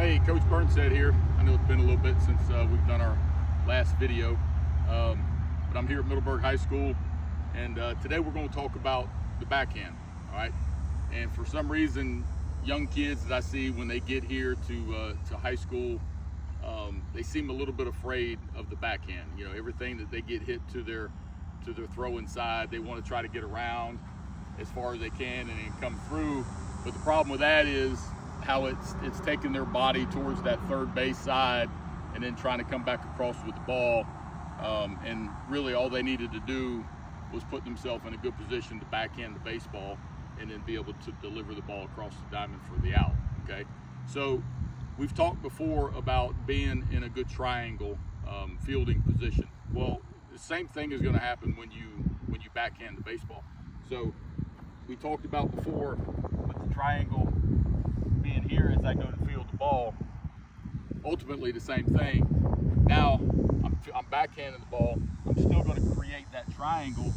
Hey, Coach Burnstead here. I know it's been a little bit since we've done our last video, but I'm here at Middleburg High School, and today we're going to talk about the backhand, all right? And for some reason, young kids that I see when they get here to high school, they seem a little bit afraid of the backhand. You know, everything that they get hit to their throw inside, they want to try to get around as far as they can and then come through. But the problem with that is how it's taking their body towards that third base side and then trying to come back across with the ball. And really all they needed to do was put themselves in a good position to backhand the baseball and then be able to deliver the ball across the diamond for the out, okay? So we've talked before about being in a good triangle fielding position. Well, the same thing is going to happen when you backhand the baseball. So we talked about before with the triangle being here as I go to field the ball, ultimately the same thing. Now I'm backhanding the ball, I'm still going to create that triangle,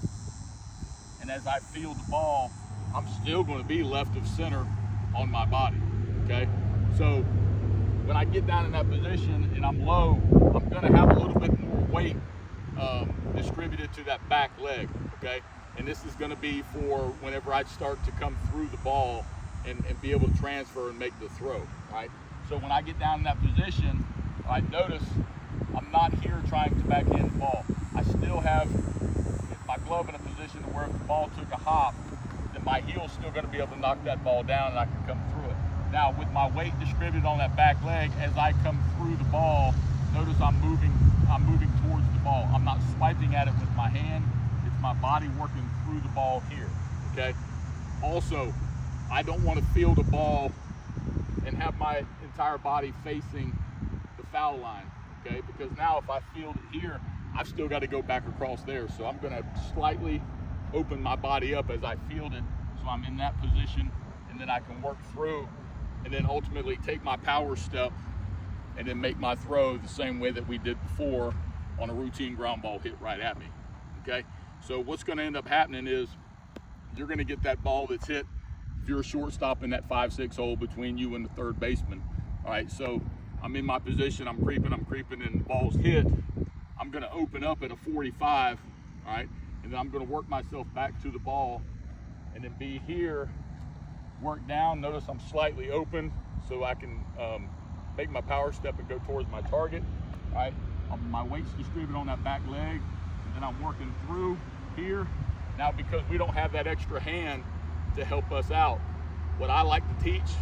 and as I field the ball, I'm still going to be left of center on my body, okay? So when I get down in that position and I'm low, I'm going to have a little bit more weight distributed to that back leg, okay? And this is going to be for whenever I start to come through the ball and be able to transfer and make the throw, right? So when I get down in that position, I notice I'm not here trying to backhand the ball. I still have my glove in a position to where if the ball took a hop, then my heel's still going to be able to knock that ball down and I can come through it. Now with my weight distributed on that back leg, as I come through the ball, notice I'm moving towards the ball. I'm not swiping at it with my hand. It's my body working through the ball here, okay? Also, I don't want to field a ball and have my entire body facing the foul line, okay? Because now if I field it here, I've still got to go back across there. So I'm going to slightly open my body up as I field it, so I'm in that position, and then I can work through and then ultimately take my power step and then make my throw the same way that we did before on a routine ground ball hit right at me, okay? So what's going to end up happening is you're going to get that ball that's hit if you're a shortstop in that 5-6 hole between you and the third baseman. All right, so I'm in my position, I'm creeping, and the ball's hit. I'm going to open up at a 45, all right, and then I'm going to work myself back to the ball and then be here, work down. Notice I'm slightly open so I can make my power step and go towards my target, all right? My weight's distributed on that back leg, and then I'm working through here. Now, because we don't have that extra hand to help us out, what I like to teach,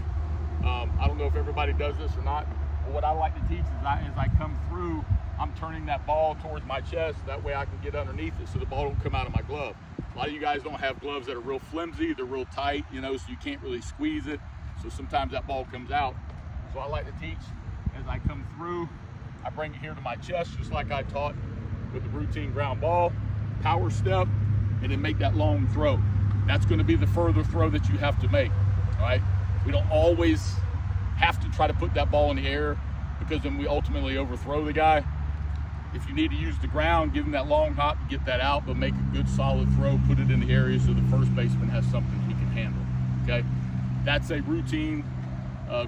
I don't know if everybody does this or not, but what I like to teach is as I come through, I'm turning that ball towards my chest. That way I can get underneath it so the ball don't come out of my glove. A lot of you guys don't have gloves that are real flimsy, they're real tight, you know, so you can't really squeeze it. So sometimes that ball comes out. So I like to teach as I come through, I bring it here to my chest, just like I taught with the routine ground ball, power step, and then make that long throw. That's going to be the further throw that you have to make, all right? We don't always have to try to put that ball in the air because then we ultimately overthrow the guy. If you need to use the ground, give him that long hop to get that out, but make a good solid throw, put it in the area so the first baseman has something he can handle, okay? That's a routine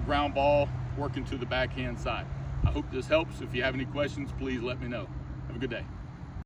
ground ball working to the backhand side. I hope this helps. If you have any questions, please let me know. Have a good day.